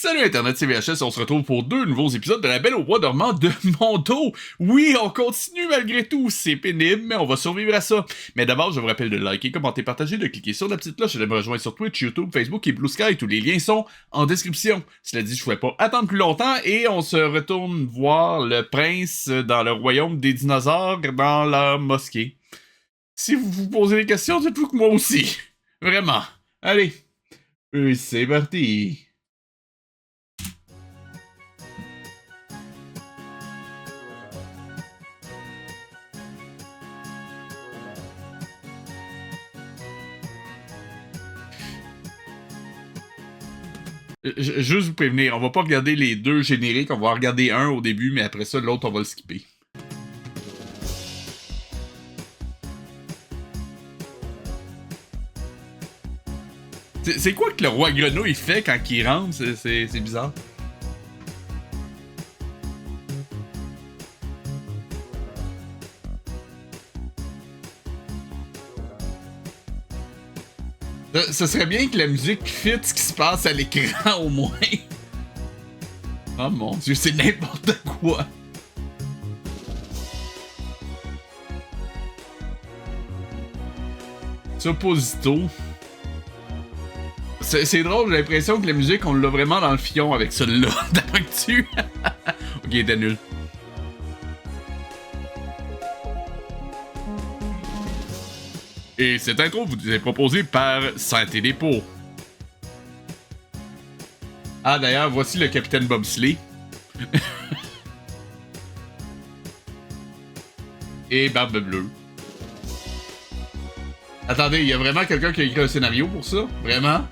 Salut Internet, c'est VHS, on se retrouve pour 2 nouveaux épisodes de La Belle au Bois dormant de Mondo. Oui, on continue malgré tout, c'est pénible, mais on va survivre à ça. Mais d'abord, je vous rappelle de liker, commenter, partager, de cliquer sur la petite cloche et de me rejoindre sur Twitch, YouTube, Facebook et Blue Sky. Tous les liens sont en description. Cela dit, je ne pouvais pas attendre plus longtemps et on se retourne voir le prince dans le royaume des dinosaures dans la mosquée. Si vous vous posez des questions, dites-vous que moi aussi. Vraiment. Allez. C'est parti. Juste vous prévenir, on va pas regarder les deux génériques, on va regarder un au début, mais après ça, l'autre, on va le skipper. C'est quoi que le roi grenouille fait quand il rentre? C'est bizarre. Ce serait bien que la musique fit ce qui se passe à l'écran au moins. Oh mon dieu, c'est n'importe quoi. Supposito. C'est drôle, j'ai l'impression que la musique, on l'a vraiment dans le fion avec celle-là. D'après que tu. Ok, t'es nul. Et cette intro vous est proposée par Santé Dépôt. Ah d'ailleurs, voici le capitaine Bobsley. Et Barbe Bleue. Attendez, il y a vraiment quelqu'un qui a écrit un scénario pour ça? Vraiment?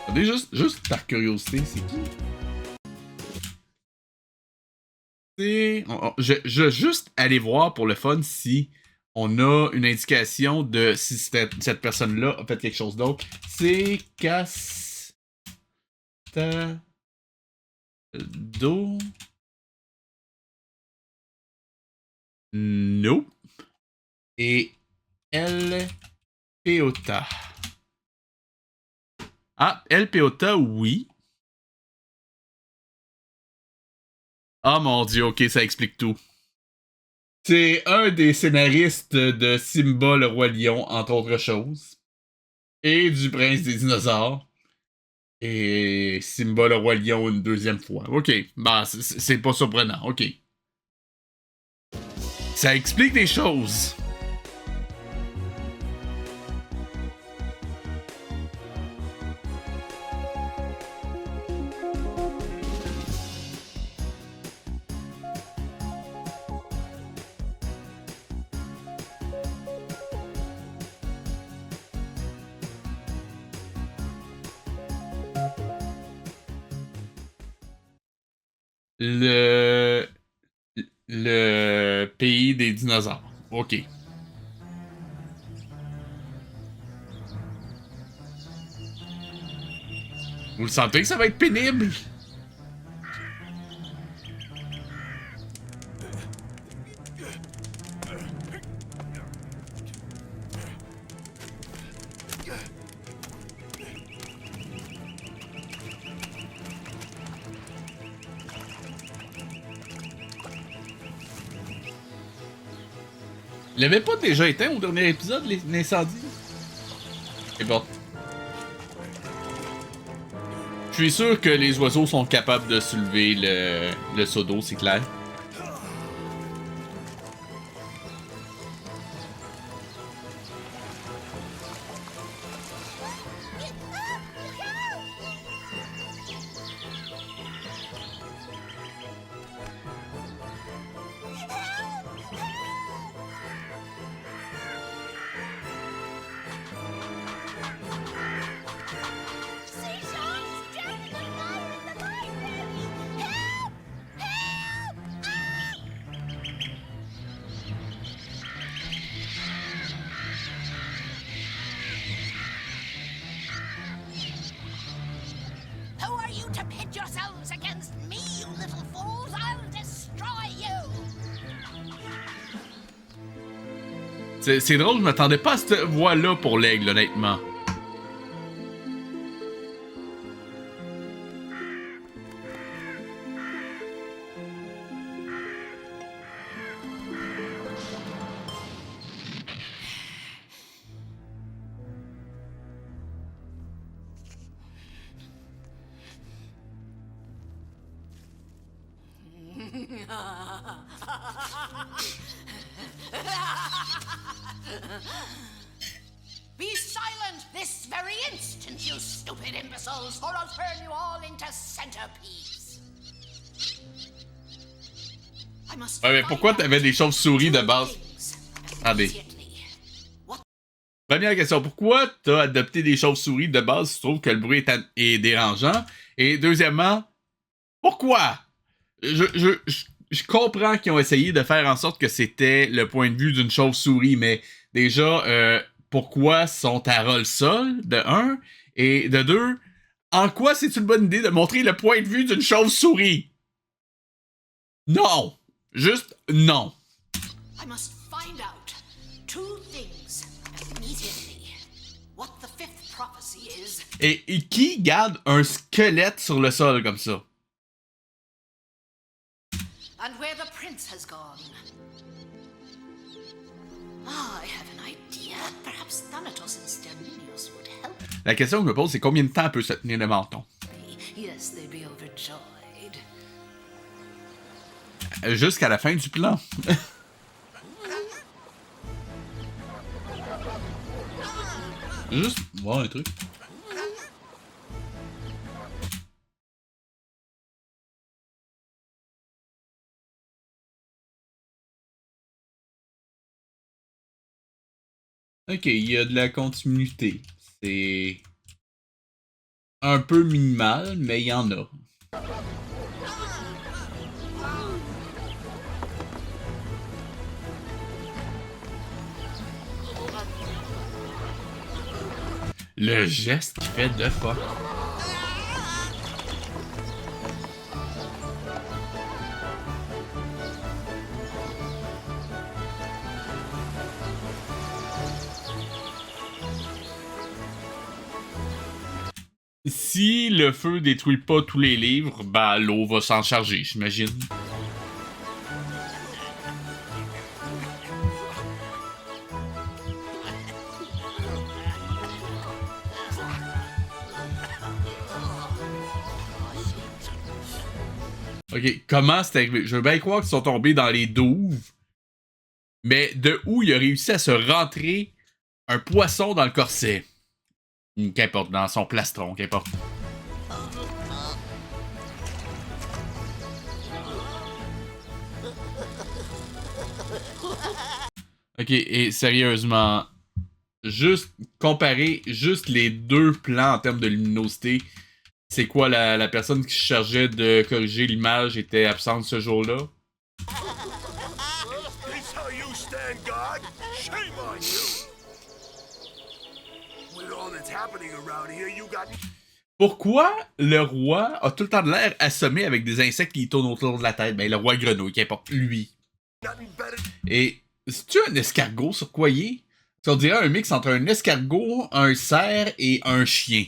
Attendez, juste par curiosité, c'est qui? Je vais juste aller voir pour le fun si on a une indication de si cette personne-là a fait quelque chose d'autre. C'est Castado. No. Et El Peota. Ah, El Peota, oui. Ah mon dieu, ok, ça explique tout. C'est un des scénaristes de Simba le Roi Lion, entre autres choses. Et du Prince des Dinosaures. Et Simba le Roi Lion une deuxième fois. Ok, bah c'est pas surprenant, ok. Ça explique des choses. Le pays des dinosaures. Ok. Vous le sentez que ça va être pénible? Il avait pas déjà éteint au dernier épisode, l'incendie? C'est bon. Je suis sûr que les oiseaux sont capables de soulever le seau d'eau, c'est clair. To pit yourselves against me, you little fools! I'll destroy you! C'est drôle, je m'attendais pas à cette voix-là pour l'aigle, honnêtement. Be silent this very instant, you stupid imbeciles, or I'll turn you all into centipedes. I must Ouais, mais pourquoi t'avais des chauves-souris de base? Attendez. immediately. Première question, pourquoi t'as adopté des chauves-souris de base si tu trouves que le bruit est dérangeant? Et deuxièmement, pourquoi? Je comprends qu'ils ont essayé de faire en sorte que c'était le point de vue d'une chauve-souris, mais déjà, pourquoi sont à ras le sol, de un, et de deux, en quoi c'est une bonne idée de montrer le point de vue d'une chauve-souris? Non! Juste non! I must find out two things immediately. What the fifth prophecy is, Et qui garde un squelette sur le sol comme ça? and where the prince has gone. I have an idea. Perhaps Thanatos and Sterminios would help La question que je me pose, c'est combien de temps peut se tenir le menton? me. Yes, they'd be overjoyed. Jusqu'à la fin du plan. Juste voir un truc. Ok, il y a de la continuité. C'est un peu minimal, mais il y en a. Le geste qui fait de fuck. Si le feu détruit pas tous les livres, bah l'eau va s'en charger, j'imagine. Ok, comment c'est arrivé? Je veux bien croire qu'ils sont tombés dans les douves, mais de où il a réussi à se rentrer un poisson dans le corset? Qu'importe, dans son plastron, qu'importe. Ok, et sérieusement, juste comparer juste les deux plans en termes de luminosité, c'est quoi la personne qui se chargeait de corriger l'image était absente ce jour-là? This how you stand guard? Shame on you! With all that's happening around here, you got Pourquoi le roi a tout le temps de l'air assommé avec des insectes qui tournent autour de la tête? Ben, le roi grenouille, qu'importe, lui. nothing better. Et, c'est-tu un escargot sur quoi il est? On dirait un mix entre un escargot, un cerf et un chien.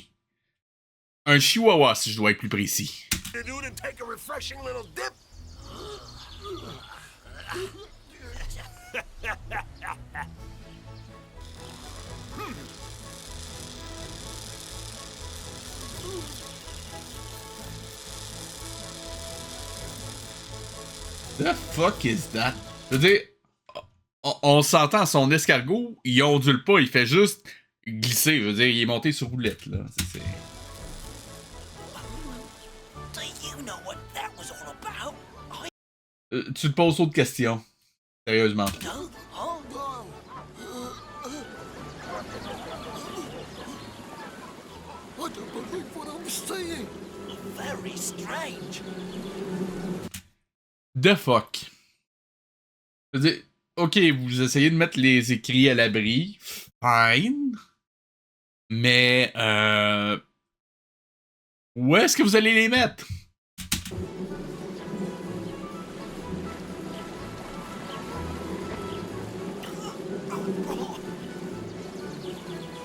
Un chihuahua, si je dois être plus précis. To do to take a refreshing little dip? The fuck is that? Je veux dire, on s'entend, son escargot, il ondule pas, il fait juste glisser. Je veux dire, il est monté sur roulette, là. C'est... Do you know what that was all about? Tu te poses d'autres questions. Sérieusement. No, hold on. I don't believe what I'm seeing. Very strange. The fuck. Je veux dire, ok, vous essayez de mettre les écrits à l'abri. Fine. Mais, où est-ce que vous allez les mettre?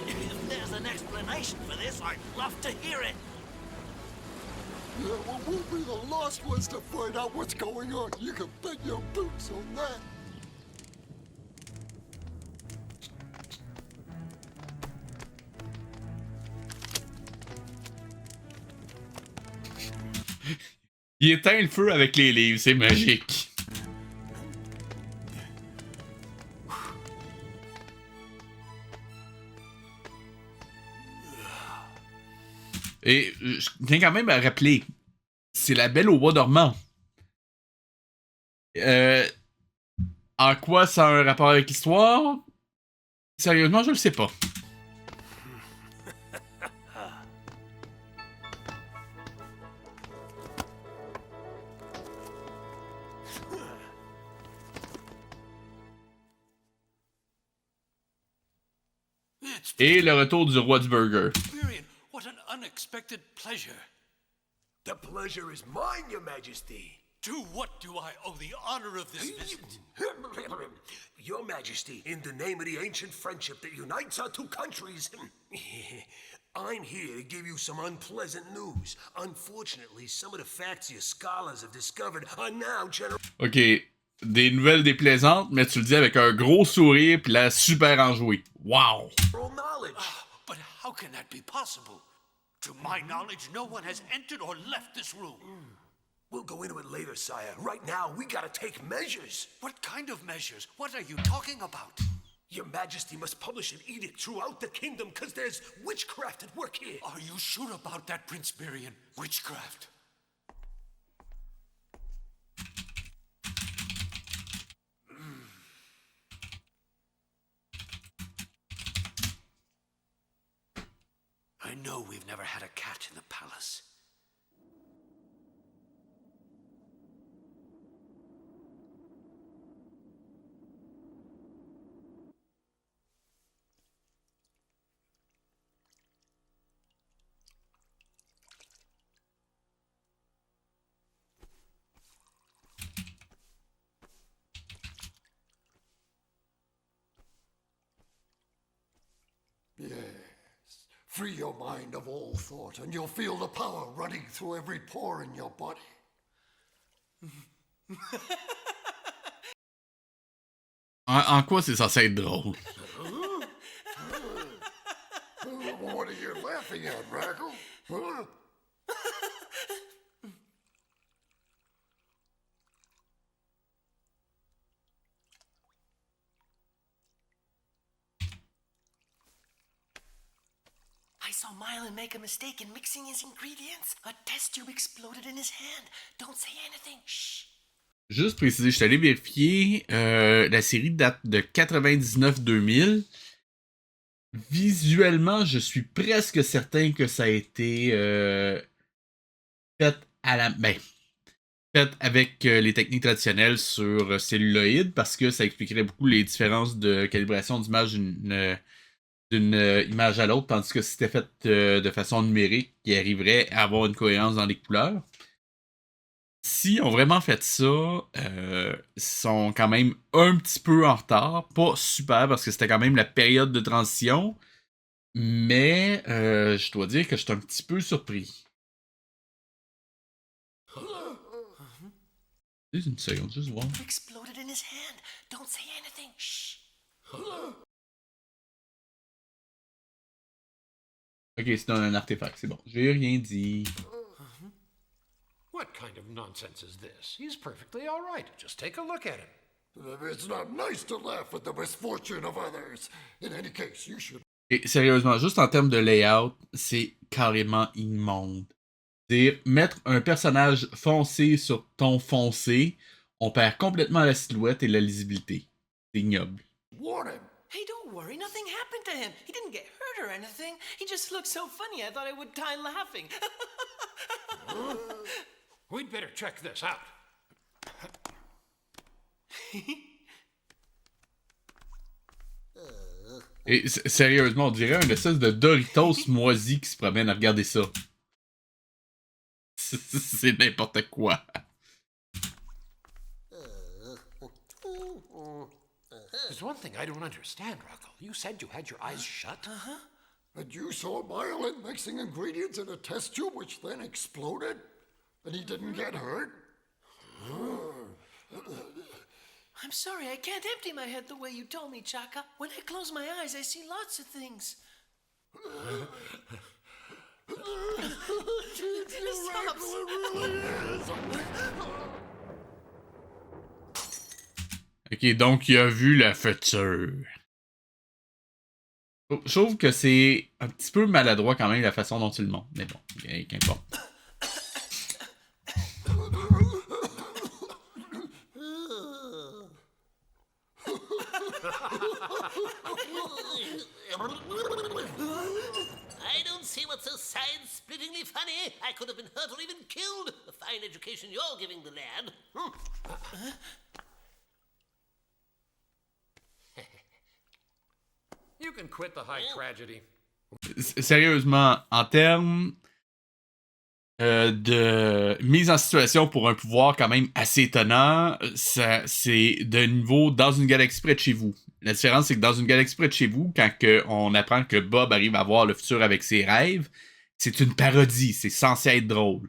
If there's an explanation for this, I'd love to hear it. Yeah, well, we'll be the last ones to find out what's going on. You can bet your boots on that. Il éteint le feu avec les livres, c'est magique. Et je tiens quand même à rappeler, c'est la Belle au bois dormant. En quoi ça a un rapport avec l'histoire? Sérieusement, je le sais pas. Et le retour du roi du burger. Experience, what an unexpected pleasure. The pleasure is mine, Your Majesty. To what do I owe the honor of this visit? Your Majesty, in the name of the ancient friendship that unites our two countries, I'm here to give you some unpleasant news. Unfortunately, some of the facts your scholars have discovered are now Ok, des nouvelles déplaisantes, mais tu le dis avec un gros sourire pis la super enjouée. Wow! knowledge. But how can that be possible? To my knowledge, no one has entered or left this room. We'll go into it later, sire. Right now, we gotta take measures. What kind of measures? What are you talking about? Your Majesty must publish an edict throughout the kingdom, because there's witchcraft at work here. Are you sure about that, Prince Mirian? Witchcraft? I know we've never had a cat in the palace. Yes. Free your mind of all thought, and you'll feel the power running through every pore in your body. En quoi c'est censé être drôle? What are you laughing at, Raggle? Huh? I saw Mylan make a mistake in mixing his ingredients. A test tube exploded in his hand. Don't say anything. Shh. Juste préciser, je suis allé vérifier, la série date de 99-2000. Visuellement, je suis presque certain que ça a été fait à la... fait avec les techniques traditionnelles sur celluloïd, parce que ça expliquerait beaucoup les différences de calibration d'image d'une image à l'autre, tandis que si c'était fait de façon numérique, il arriverait à avoir une cohérence dans les couleurs. S'ils ont vraiment fait ça, ils sont quand même un petit peu en retard. Pas super, parce que c'était quand même la période de transition. Mais je dois dire que je suis un petit peu surpris. Juste une seconde, juste voir. Exploded in his hand. Don't say anything. Shh. Ok, c'est un artefact, c'est bon. J'ai rien dit. What kind of nonsense is this? He's perfectly all right. Just take a look at him. It's not nice to laugh at the misfortune of others. In any case, you should. Et sérieusement, juste en termes de layout, c'est carrément immonde. C'est-à-dire, mettre un personnage foncé sur ton foncé, on perd complètement la silhouette et la lisibilité. C'est ignoble. Warn him. Hey, don't worry. Nothing happened to him. He didn't get hurt or anything. He just looked so funny, I thought I would die laughing. We'd better check this out. Et sérieusement, on dirait un espèce de Doritos moisi qui se promène à regarder ça. C'est n'importe quoi. There's one thing I don't understand, Rocco. You said you had your eyes shut? And you saw Mylan mixing ingredients in a test tube which then exploded? And he didn't get hurt? I'm sorry, I can't empty my head the way you told me, Chaka. When I close my eyes, I see lots of things. Stop. Ok, donc il a vu le futur. Je trouve que c'est un petit peu maladroit quand même la façon dont il le montre. Mais bon, qu'importe. I don't see what's so side-splittingly funny. I could have been hurt or even killed. A fine education you're giving the lad. You can quit the high tragedy. Sérieusement, en termes de mise en situation pour un pouvoir quand même assez étonnant, c'est de niveau dans une galaxie près de chez vous. La différence, c'est que dans une galaxie près de chez vous, quand on apprend que Bob arrive à voir le futur avec ses rêves, c'est une parodie, c'est censé être drôle.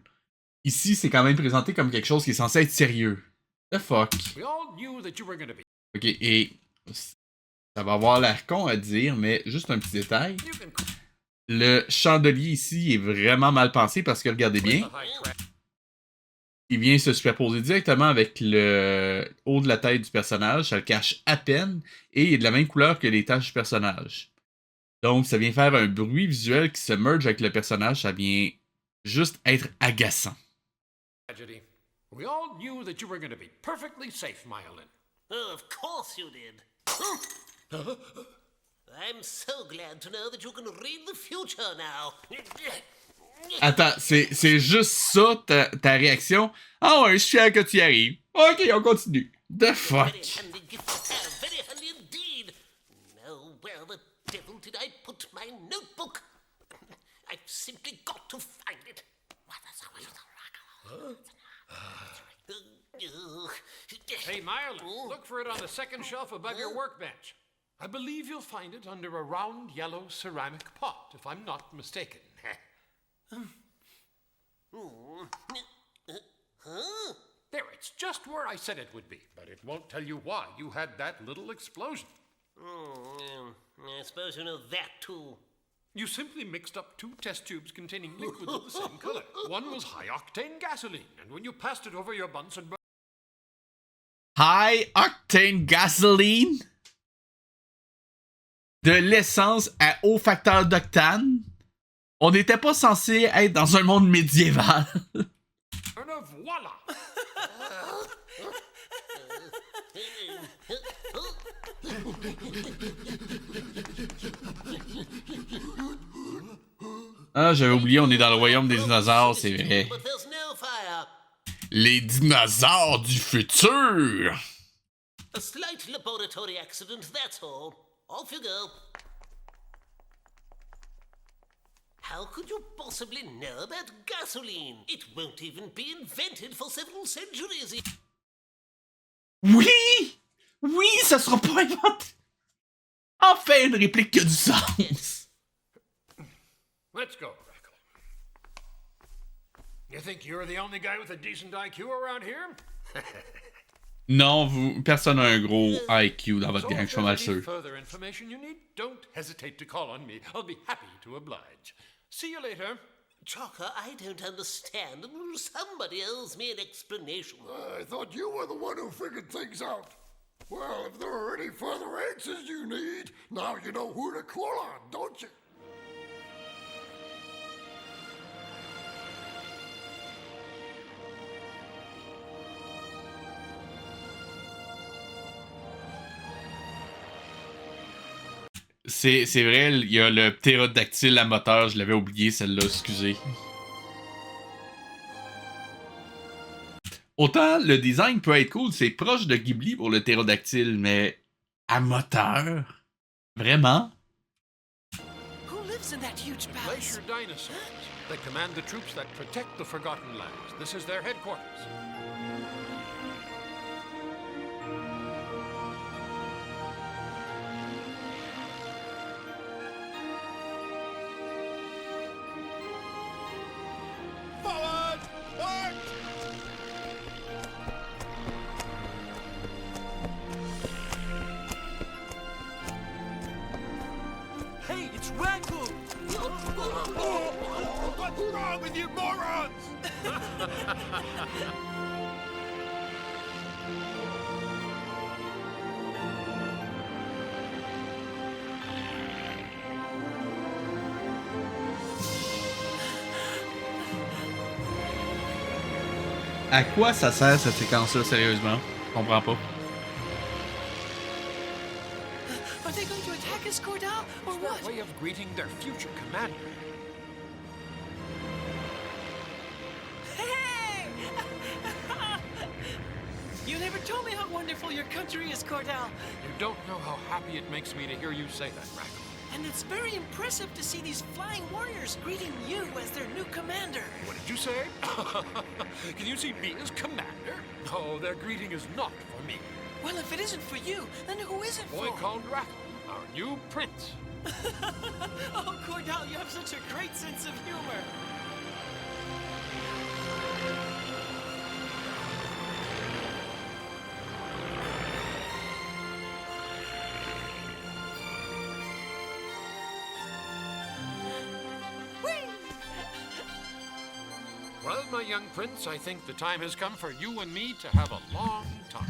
Ici, c'est quand même présenté comme quelque chose qui est censé être sérieux. The fuck? We all knew that you were gonna be. Ok, et ça va avoir l'air con à dire, mais juste un petit détail. You can quit Le chandelier ici est vraiment mal pensé parce que, regardez bien, the high tragedy. il vient se superposer directement avec le haut de la tête du personnage, ça le cache à peine, et il est de la même couleur que les taches du personnage. Donc, ça vient faire un bruit visuel qui se merge avec le personnage, ça vient juste être agaçant. Tragedy. We all knew that you were gonna be perfectly safe, Myelin. Oh, of course you did. I'm so glad to know that you can read the future now. Attends, c'est juste ça ta réaction? Ah ouais, je suis fier que tu y arrives. Ok, on continue. The fuck? Very handy gift to have, very handy indeed. Now, where the devil did I put my notebook? I've simply got to find it. Hey, Myelin, look for it on the second shelf above your workbench. I believe you'll find it under a round yellow ceramic pot, if I'm not mistaken. There, it's just where I said it would be, but it won't tell you why you had that little explosion. I suppose you know that too. You simply mixed up two test tubes containing liquid of the same color. One was high-octane gasoline, and when you passed it over your Bunsen High octane gasoline? De l'essence à haut facteur d'octane? On n'était pas censé être dans un monde médiéval. burner, voila! Ah, j'avais oublié, on est dans le royaume des dinosaures, c'est vrai. But there's no fire. Les dinosaures du futur! A slight laboratory accident, that's all. Off you go. How could you possibly know about gasoline? It won't even be invented for several centuries. Oui! Oui, ça sera pas inventé! Enfin, une réplique qui a du sens! Let's go, Rackle. You think you're the only guy with a decent IQ around here? Non, personne n'a un gros IQ dans votre So gang, je if suis pas mal there's any sûr. further information you need, don't hesitate to call on me. I'll be happy to oblige. See you later. Chalker, I don't understand. Somebody owes me an explanation. I thought you were the one who figured things out. Well, if there are any further answers you need, now you know who to call on, don't you? C'est vrai, il y a le ptérodactyle à moteur, je l'avais oublié celle-là, excusez. Autant le design peut être cool, c'est proche de Ghibli pour le ptérodactyle, mais à moteur? Vraiment? Who lives in that huge palace? Glacier dinosaurs. They command the troops that protect the Forgotten Lands. This is their headquarters. Hey, it's Ragu! What's wrong with you morons? À quoi ça sert cette séquence-là, sérieusement? Je comprends pas. Are they going to attack us, Cordell, or It's their what? way of greeting their future commander. Hey! You never told me how wonderful your country is, Cordell. You don't know how happy it makes me to hear you say that, Rackle. And it's very impressive to see these flying warriors greeting you as their new commander. What did you say? Can you see me as commander? No, their greeting is not for me. Well, if it isn't for you, then who is it Boy for? called Rackle, our new prince. Oh, Cordell, you have such a great sense of humor. Well, my young prince, I think the time has come for you and me to have a long talk.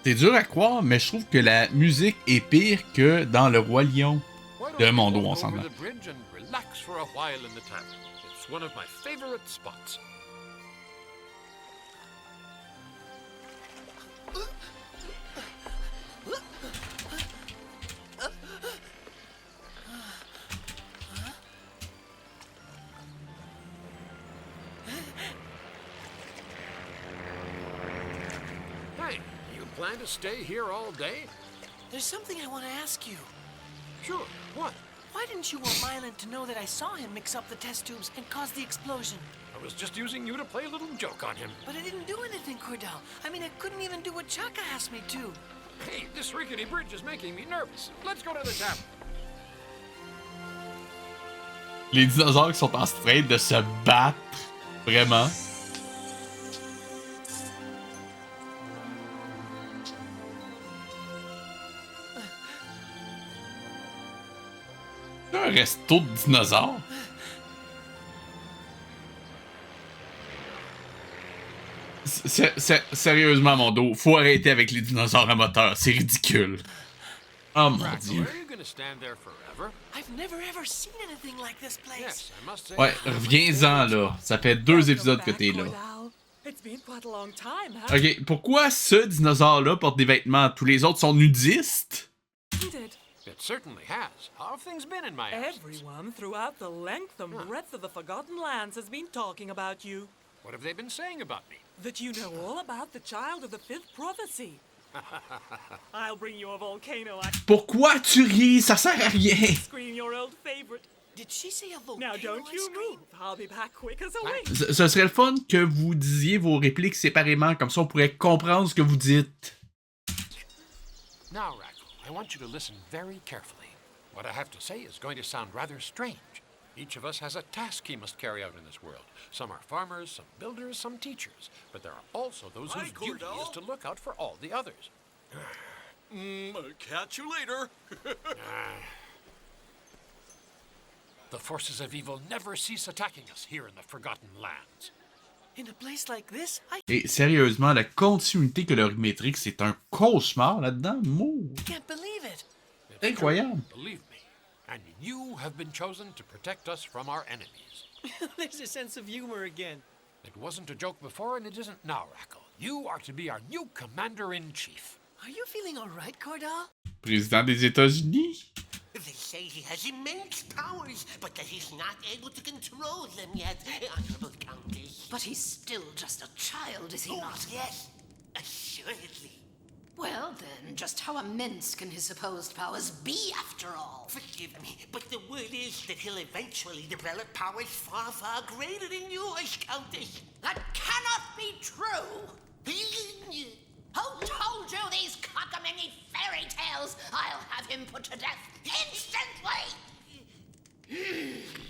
C'est dur à croire, mais je trouve que la musique est pire que dans Le Roi Lion. Why don't De we Mondo, walk on over s'entend. the bridge and relax for a while in the tavern? It's one of my favorite spots. Hey, you plan to stay here all day? There's something I want to ask you. Sure. What? Why didn't you want Mylan to know that I saw him mix up the test tubes and cause the explosion? I was just using you to play a little joke on him. But I didn't do anything, Cordell. I mean, I couldn't even do what Chaka asked me to. Hey, this rickety bridge is making me nervous. Let's go to the tavern. Les dinosaures qui sont en train de se battre. Vraiment. C'est un resto de dinosaures. Sérieusement, mon dos, faut arrêter avec les dinosaures à moteur. C'est ridicule. Oh mon Rackle, dieu. are you going to stand there forever? I've never ever seen anything like this place. Yes, I must say. Ouais, reviens-en là. Ça fait 2 épisodes que t'es là. It's been quite a long time, hasn't Ok, pourquoi ce dinosaure-là porte des vêtements? Tous les autres sont nudistes? it? It certainly has. How have things been in my absence? Everyone throughout the length and breadth of the Forgotten Lands has been talking about you. What have they been saying about me? That you know all about the child of the fifth prophecy. I'll bring you a volcano ice Pourquoi tu ris? Ça sert à rien. cream, your old favorite. Did she say a volcano Now don't you ice cream? move. I'll be back quick as a wink. Ce serait le fun que vous disiez vos répliques séparément, comme ça on pourrait comprendre ce que vous dites. Now, Rackle, I want you to listen very carefully. What I have to say is going to sound rather strange. Each of us has a task he must carry out in this world. Some are farmers, some builders, some teachers. But there are also those whose duty is to look out for all the others. Catch you later. The forces of evil never cease attacking us here in the Forgotten Lands. In a place like this, I Et sérieusement, la continuité colorimétrique, c'est un cauchemar là-dedans. Mou. can't believe it. It's Incroyable. true, believe me. And you have been chosen to protect us from our enemies. There's a sense of humor again. It wasn't a joke before, and it isn't now, Rackle. You are to be our new commander-in-chief. Are you feeling all right, Cordell? Président des États-Unis. They say he has immense powers, but that he's not able to control them yet, Honorable Countess. But he's still just a child, is he Oh, not? yes, assuredly. Well, then, just how immense can his supposed powers be, after all? Forgive me, but the word is that he'll eventually develop powers far, far greater than yours, Countess. That cannot be true! Who told you these cockamamie fairy tales? I'll have him put to death instantly!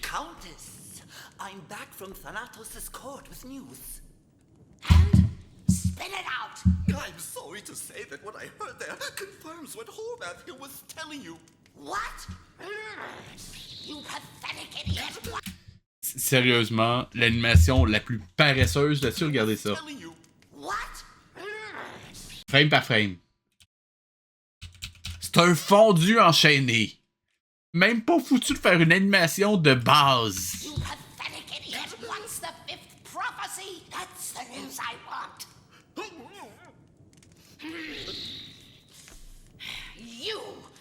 Countess, I'm back from Thanatos' court with news. And spit it out! I'm sorry to say that what I heard there confirms what Horvath here was telling you. What? You pathetic idiot! What? Sérieusement, l'animation la plus paresseuse là-dessus, regardez ça. Telling you. What? Frame par frame. C'est un fondu enchaîné. Même pas foutu de faire une animation de base. You pathetic idiot! Once the fifth prophecy. That's the news I want. You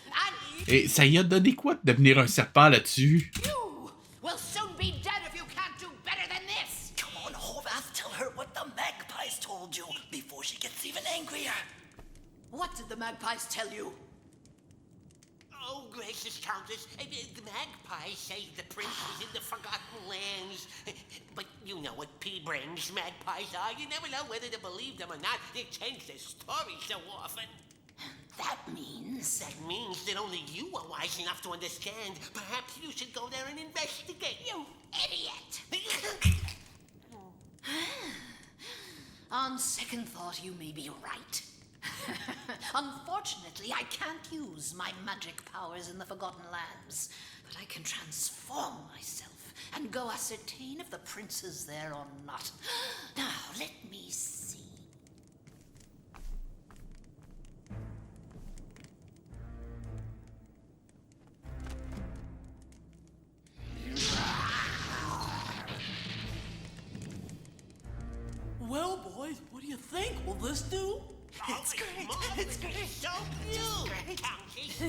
and Et ça y a donné quoi de devenir un serpent là-dessus? you will soon be dead if you can't do better than this. Come on, Horvath, tell her what the magpies told you before she gets even angrier. What did the magpies tell you? Oh, gracious Countess, the magpies say the prince is in the Forgotten Lands. But you know what pea-brains magpies are. You never know whether to believe them or not. They change their stories so often. That means That means that only you are wise enough to understand. Perhaps you should go there and investigate. you idiot. On second thought, you may be right. Unfortunately, I can't use my magic powers in the Forgotten Lands, but I can transform myself and go ascertain if the prince is there or not. Now, let me see. Well, boys, what do you think? Will this do? It's great. It's great. So cute, Countess.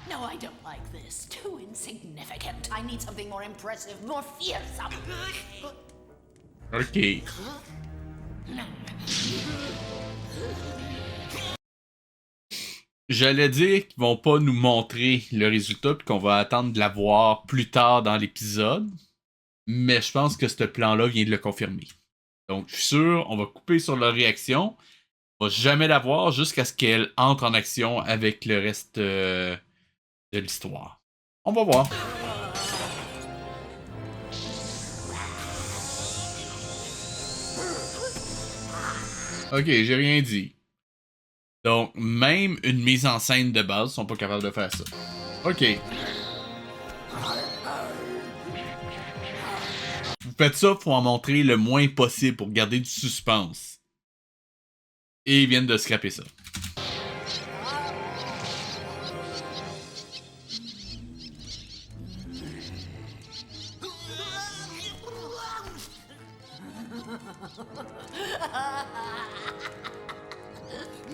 No, I don't like this. Too insignificant. I need something more impressive, more fearsome. Ok. J'allais dire qu'ils vont pas nous montrer le résultat puis qu'on va attendre de la voir plus tard dans l'épisode. Mais je pense que ce plan-là vient de le confirmer. Donc, je suis sûr, on va couper sur leur réaction. On va jamais la voir jusqu'à ce qu'elle entre en action avec le reste de l'histoire. On va voir. Ok, j'ai rien dit. Donc, même une mise en scène de base, ils sont pas capables de faire ça. Ok. Vous faites ça, faut en montrer le moins possible pour garder du suspense. Et ils viennent de scraper ça.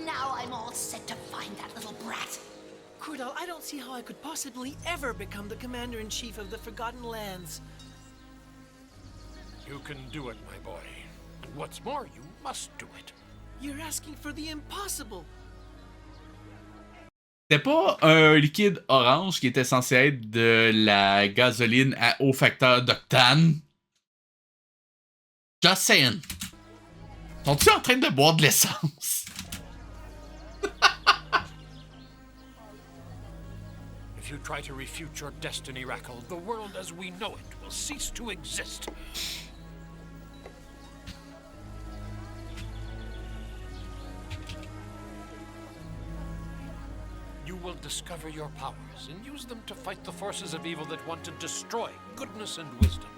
Now I'm all set to find that little brat. Cordell, I don't see how I could possibly ever become the commander-in-chief of the Forgotten Lands. You can do it, my boy. And what's more, you must do it. You're asking for the impossible. C'était pas un liquide orange qui était censé être de la gasoline à haut facteur d'octane? Just saying. Sont-ils en train de boire de l'essence? If you try to refute your destiny, Rackle, the world as we know it will cease to exist. You will discover your powers and use them to fight the forces of evil that want to destroy goodness and wisdom.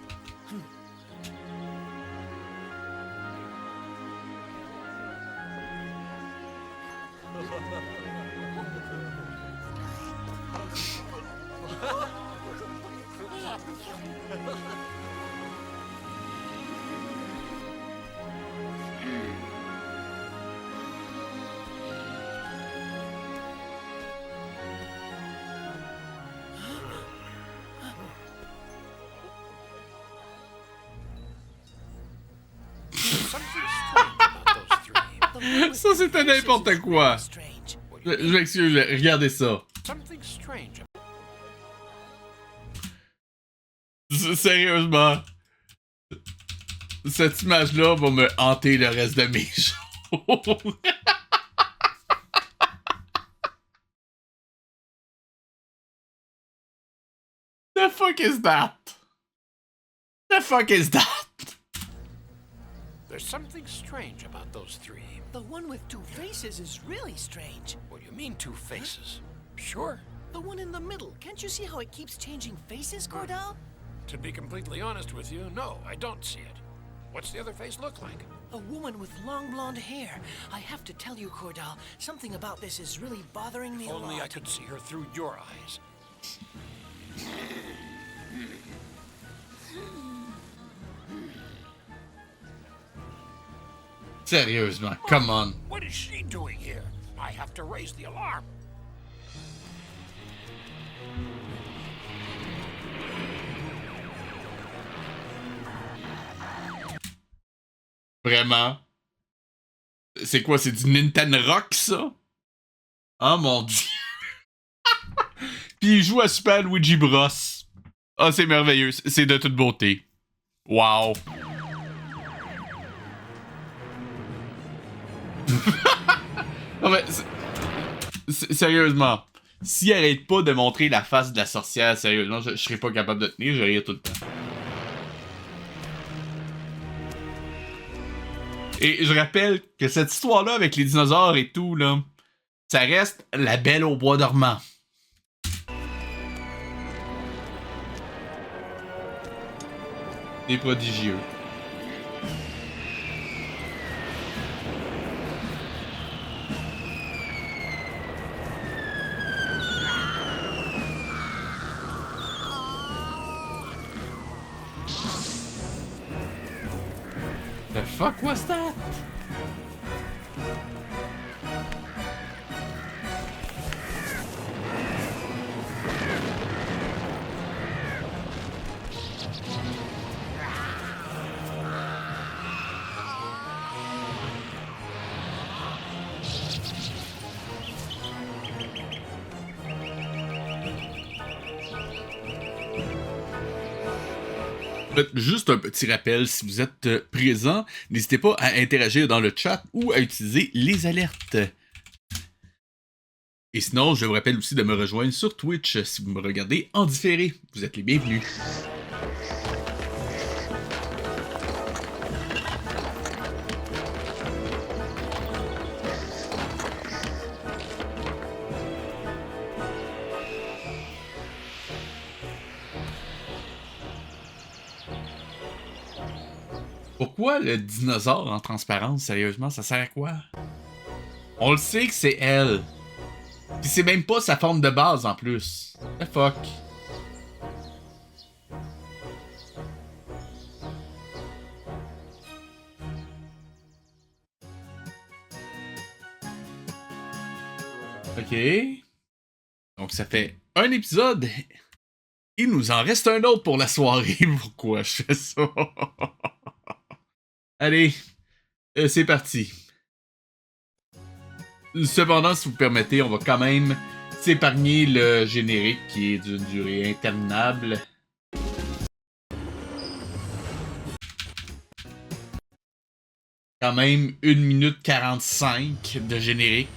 Ça, c'était n'importe quoi. Je m'excuse, regardez ça. Something strange. Sérieusement. Cette image-là va me hanter le reste de mes jours. The fuck is that? The fuck is that? There's something strange about those three. The one with two faces is really strange. What do you mean, two faces? Sure. The one in the middle. Can't you see how it keeps changing faces, Cordell? To be completely honest with you, no, I don't see it. What's the other face look like? A woman with long blonde hair. I have to tell you, Cordal, something about this is really bothering me a Only I lot. could see her through your eyes. Sérieusement, come on. What is she doing here? I have to raise the alarm. Vraiment? C'est quoi, c'est du Nintendo Rock, ça? Oh mon dieu! Puis il joue à Super Luigi Bros. Ah, c'est merveilleux, c'est de toute beauté. Wow! Non mais, sérieusement, s'il arrête pas de montrer la face de la sorcière, sérieusement, je serais pas capable de tenir, je rire tout le temps. Et je rappelle que cette histoire-là avec les dinosaures et tout, là, ça reste La Belle au Bois dormant. C'est prodigieux. The fuck was that? Juste un petit rappel, si vous êtes présent, n'hésitez pas à interagir dans le chat ou à utiliser les alertes. Et sinon, je vous rappelle aussi de me rejoindre sur Twitch si vous me regardez en différé. Vous êtes les bienvenus. Pourquoi le dinosaure en transparence, sérieusement, ça sert à quoi? On le sait que c'est elle. Pis c'est même pas sa forme de base en plus. The fuck? Ok. Donc ça fait un épisode. Il nous en reste un autre pour la soirée. Pourquoi je fais ça? Allez, c'est parti. Cependant, si vous permettez, on va quand même s'épargner le générique qui est d'une durée interminable. Quand même 1 minute 45 de générique.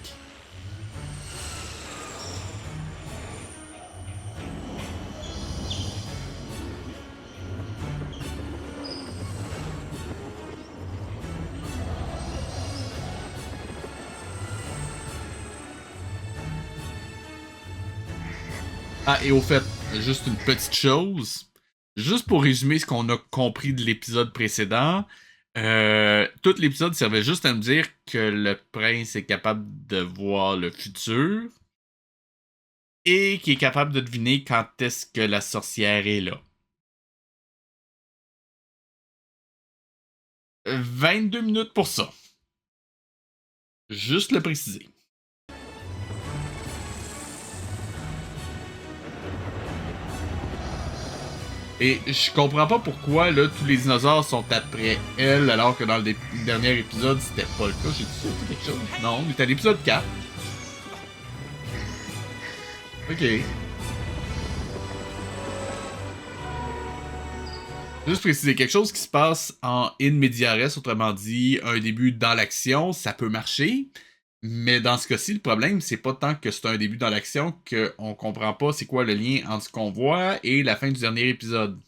Ah, et au fait, juste une petite chose. Juste pour résumer ce qu'on a compris de l'épisode précédent, tout l'épisode servait juste à me dire que le prince est capable de voir le futur et qu'il est capable de deviner quand est-ce que la sorcière est là. 22 minutes pour ça. Juste le préciser. Et je comprends pas pourquoi là tous les dinosaures sont après elle alors que dans le dernier épisode c'était pas le cas. J'ai dit ça quelque chose? Non, on est à l'épisode 4. Ok. Juste préciser quelque chose qui se passe en in media res, autrement dit, un début dans l'action, ça peut marcher. Mais dans ce cas-ci, le problème, c'est pas tant que c'est un début dans l'action qu'on comprend pas c'est quoi le lien entre ce qu'on voit et la fin du dernier épisode.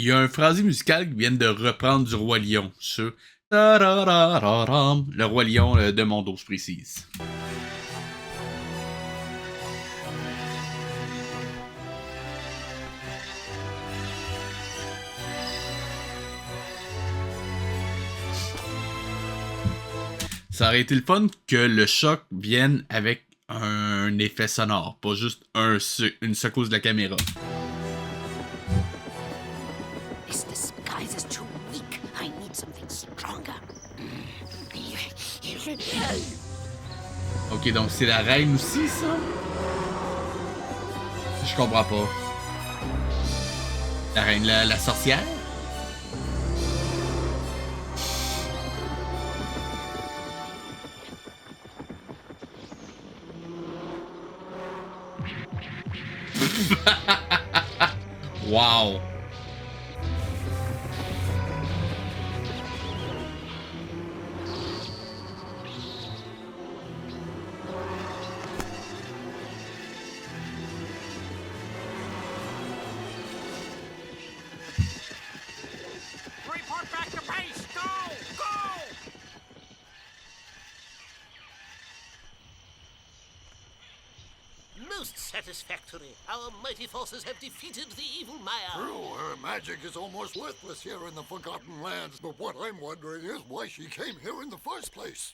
il y a un phrasé musical qui vient de reprendre du Roi Lion. Ce tararararam, le Roi Lion de Mondo, je précise. Ça aurait été le fun que le choc vienne avec un effet sonore, pas juste une secousse de la caméra. This disguise is too weak. I need something stronger. Ok, donc c'est la reine aussi, ça? Je comprends pas. La reine, la sorcière? Wow! Report back to base! Go! Go! Most satisfactory. Our mighty forces have defeated the evil Maya. True, her magic is almost worthless here in the Forgotten Lands, but what I'm wondering is why she came here in the first place.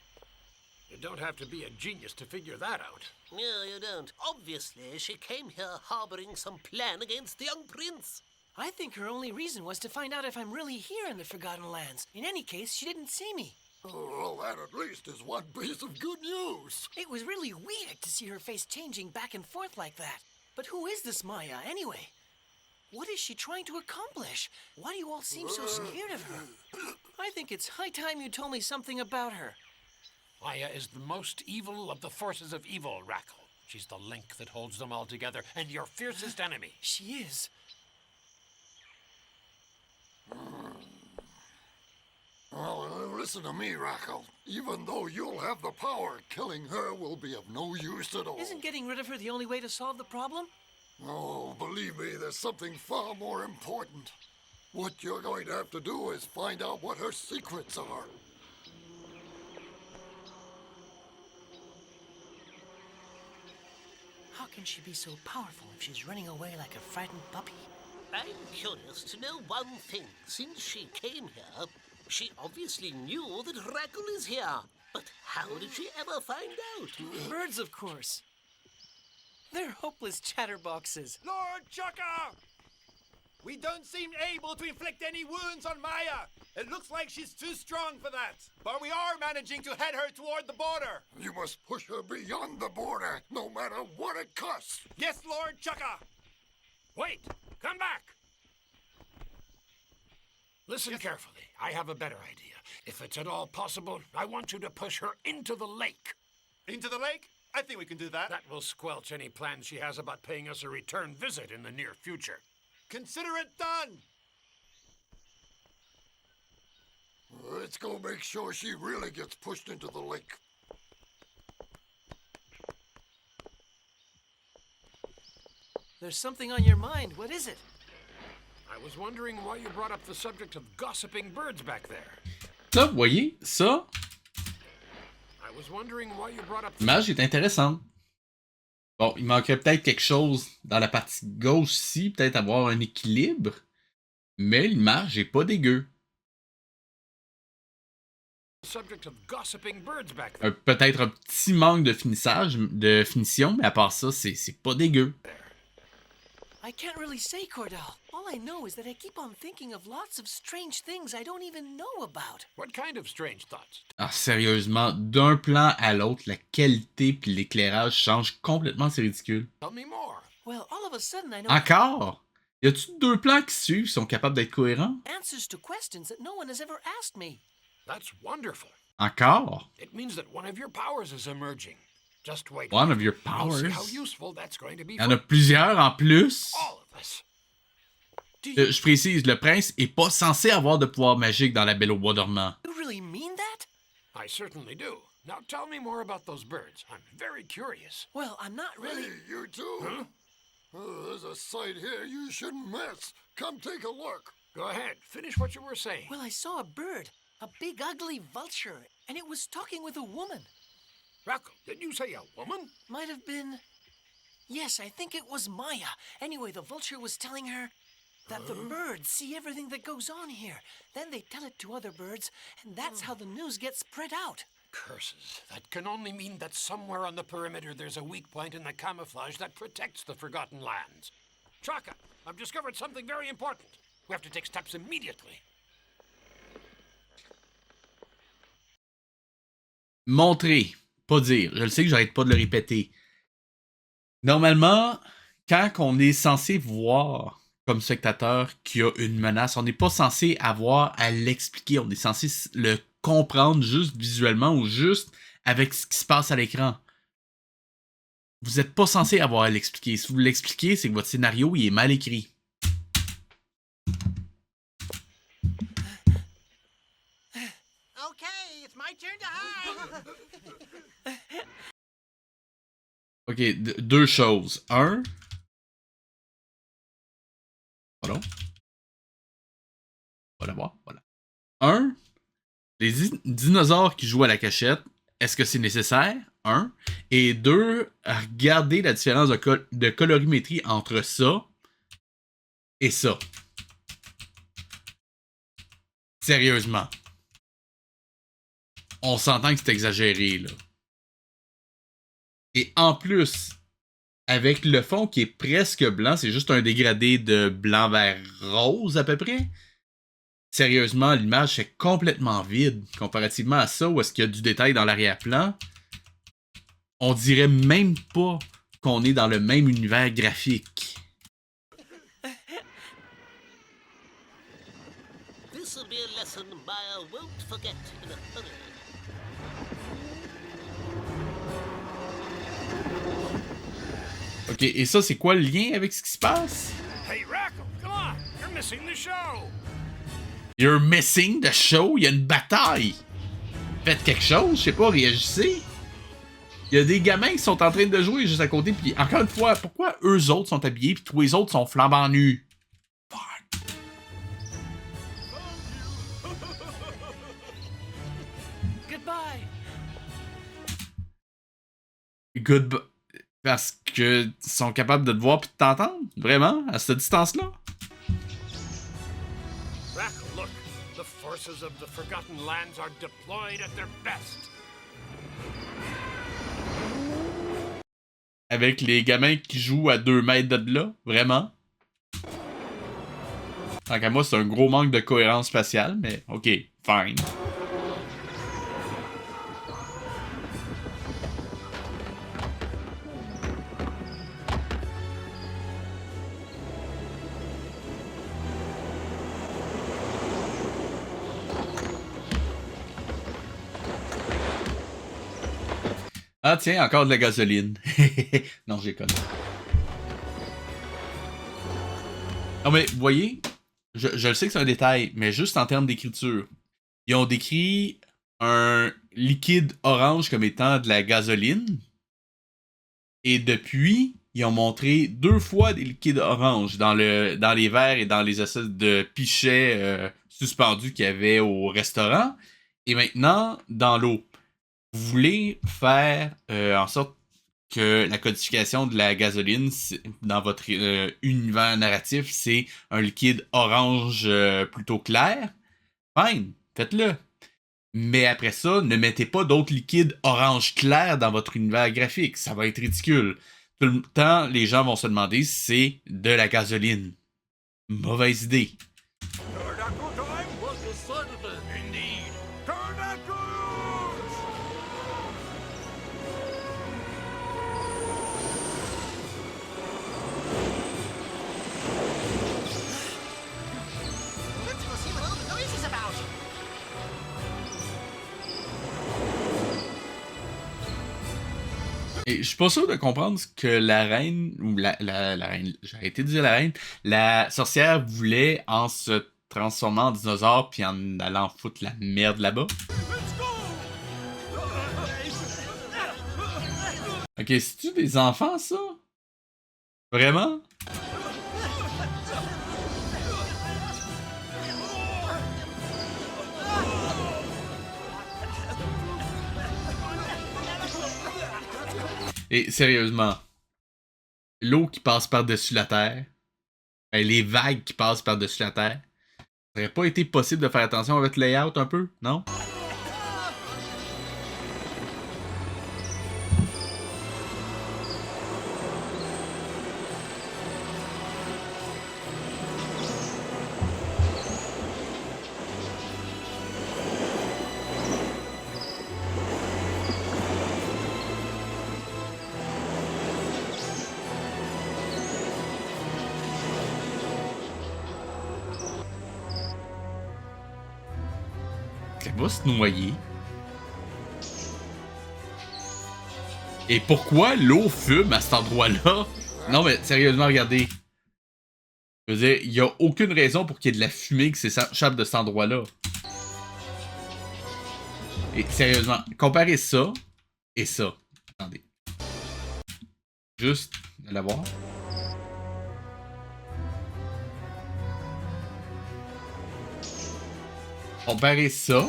You don't have to be a genius to figure that out. No, you don't. Obviously, she came here harboring some plan against the young prince. I think her only reason was to find out if I'm really here in the Forgotten Lands. In any case, she didn't see me. Oh, that at least is one piece of good news. It was really weird to see her face changing back and forth like that. But who is this Maya, anyway? What is she trying to accomplish? Why do you all seem so scared of her? I think it's high time you told me something about her. Maya is the most evil of the forces of evil, Rackle. She's the link that holds them all together, and your fiercest enemy. She is. Well, listen to me, Rackle. Even though you'll have the power, killing her will be of no use at all. Isn't getting rid of her the only way to solve the problem? Oh, believe me, there's something far more important. What you're going to have to do is find out what her secrets are. How can she be so powerful if she's running away like a frightened puppy? I'm curious to know one thing. Since she came here, she obviously knew that Rackle is here. But how did she ever find out? Birds, of course. They're hopeless chatterboxes. Lord Chaka! We don't seem able to inflict any wounds on Maya. It looks like she's too strong for that. But we are managing to head her toward the border. You must push her beyond the border, no matter what it costs. Yes, Lord Chaka! Wait! Come back! Listen carefully. I have a better idea. If it's at all possible, I want you to push her into the lake. Into the lake? I think we can do that. That will squelch any plans she has about paying us a return visit in the near future. Consider it done! Let's go make sure she really gets pushed into the lake. There's something on your mind. What is it? I was wondering why you brought up the subject of gossiping birds back there. Ça, vous voyez, ça, I was wondering why you brought up l'image est intéressante. Bon, il manquerait peut-être quelque chose dans la partie gauche ici, peut-être avoir un équilibre, mais l'image est pas dégueu. the subject of gossiping birds back there. Peut-être un petit manque de finition, mais à part ça, c'est pas dégueu. I can't really say, Cordell. All I know is that I keep on thinking of lots of strange things I don't even know about. What kind of strange thoughts? Ah, sérieusement, d'un plan à l'autre, la qualité puis l'éclairage changent complètement, c'est ridicule. Tell me more. Well, all of a sudden I know Encore? Y a-tu deux plans qui suivent qui sont capables d'être cohérents? answers to questions that no one has ever asked me. That's wonderful. Encore? It means that one of your powers is emerging. Just wait. One of your You'll see powers? how useful that's going to be Il y en for a plusieurs en plus. all of us. Je précise, le prince est pas censé avoir de pouvoir magique dans La Belle au Bois dormant. You really mean that? I certainly do. Now tell me more about those birds. I'm very curious. Well, I'm not really. Hey, you two. There's a sight here you shouldn't miss. Come take a look. Go ahead. Finish what you were saying. Well, I saw a bird, a big ugly vulture, and it was talking with a woman. Rocco, did you say a woman? Might have been... Yes, I think it was Maya. Anyway, the vulture was telling her that the birds see everything that goes on here. Then they tell it to other birds, and that's how the news gets spread out. Curses. That can only mean that somewhere on the perimeter there's a weak point in the camouflage that protects the Forgotten Lands. Chaka, I've discovered something very important. We have to take steps immediately. Montrer, pas dire. Je le sais que j'arrête pas de le répéter. Normalement, quand on est censé voir comme spectateur qu'il y a une menace, on n'est pas censé avoir à l'expliquer. On est censé le comprendre juste visuellement ou juste avec ce qui se passe à l'écran. Vous n'êtes pas censé avoir à l'expliquer. Si vous l'expliquez, c'est que votre scénario il est mal écrit. Okay, it's my turn to hide. Ok, deux choses. Un. Pardon. On va la voir. Voilà. Un. Les dinosaures qui jouent à la cachette, est-ce que c'est nécessaire? Un. Et deux, regardez la différence de colorimétrie entre ça et ça. Sérieusement. On s'entend que c'est exagéré, là. Et en plus, avec le fond qui est presque blanc, c'est juste un dégradé de blanc vers rose à peu près. Sérieusement, l'image est complètement vide comparativement à ça où est-ce qu'il y a du détail dans l'arrière-plan. On dirait même pas qu'on est dans le même univers graphique. This will be a lesson Maya won't forget in a hurry. Ok, et ça, c'est quoi le lien avec ce qui se passe? Hey, Rocco, come on! You're missing the show! You're missing the show? Il y a une bataille! Faites quelque chose, je sais pas, réagissez! Il y a des gamins qui sont en train de jouer juste à côté, puis encore une fois, pourquoi eux autres sont habillés, puis tous les autres sont flambant nus? Fuck! Goodbye! Goodbye. Parce que sont capables de te voir puis de t'entendre? Vraiment? À cette distance-là? Rocco, look! The forces of the Forgotten Lands are deployed at their best! Avec les gamins qui jouent à 2 mètres de là? Vraiment? Tant qu'à moi, c'est un gros manque de cohérence spatiale, mais ok, fine. Ah tiens, encore de la gasoline. Non, j'ai connu. Non mais, vous voyez, je le sais que c'est un détail, mais juste en termes d'écriture. Ils ont décrit un liquide orange comme étant de la gasoline. Et depuis, ils ont montré 2 fois des liquides orange dans les verres et dans les espèces de pichets suspendus qu'il y avait au restaurant. Et maintenant, dans l'eau. Vous voulez faire en sorte que la codification de la gasoline dans votre univers narratif, c'est un liquide orange plutôt clair. Fine, faites-le. Mais après ça, ne mettez pas d'autres liquides orange clair dans votre univers graphique. Ça va être ridicule. Tout le temps, les gens vont se demander si c'est de la gasoline. Mauvaise idée. Let's go see what all the noise is about. Et je suis pas sûr de comprendre ce que la reine, ou la reine, j'ai arrêté de dire la reine, la sorcière voulait en se transformant en dinosaure puis en allant foutre la merde là-bas. Ok, c'est-tu des enfants, ça? Vraiment? Et sérieusement, l'eau qui passe par-dessus la terre, les vagues qui passent par-dessus la terre, ça aurait pas été possible de faire attention à votre layout un peu, non? Elle va se noyer. Et pourquoi l'eau fume à cet endroit-là? Non, mais sérieusement, regardez. Je veux dire, il n'y a aucune raison pour qu'il y ait de la fumée qui s'échappe de cet endroit-là. Et sérieusement, comparez ça et ça. Attendez. Juste de la voir. Comparez ça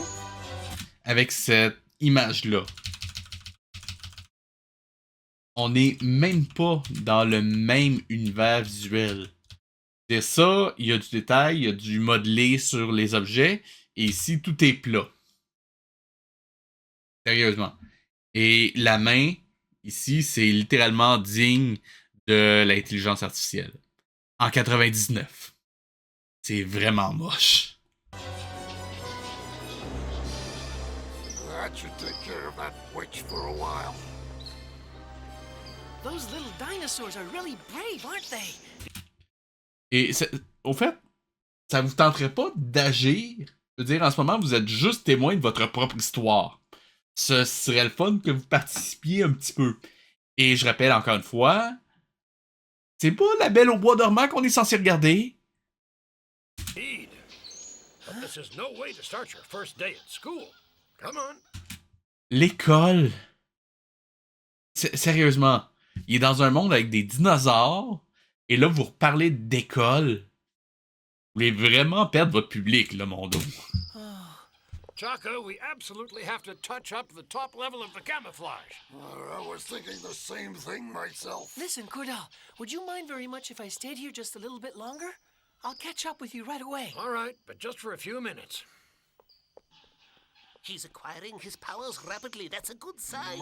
avec cette image-là. On n'est même pas dans le même univers visuel. C'est ça, il y a du détail, il y a du modelé sur les objets, et ici, tout est plat. Sérieusement. Et la main, ici, c'est littéralement digne de l'intelligence artificielle. En 99. C'est vraiment moche. That should take care of that witch for a while. Those little dinosaurs are really brave, aren't they? Et au fait, ça vous tenterait pas d'agir? Je veux dire, en ce moment, vous êtes juste témoin de votre propre histoire. Ce serait le fun que vous participiez un petit peu. Et je rappelle encore une fois, c'est pas La Belle au bois dormant qu'on est censé regarder. Indeed. But this is no way to start your first day at school. Come on. L'école. Sérieusement, il est dans un monde avec des dinosaures, et là, vous reparlez d'école. Vous voulez vraiment perdre votre public, là, mon dos. Chaka, we absolutely have to touch up the top level of the camouflage. I was thinking the same thing myself. Listen, Cordell, would you mind very much if I stayed here just a little bit longer? I'll catch up with you right away. All right, but just for a few minutes. He's acquiring his powers rapidly. That's a good sign.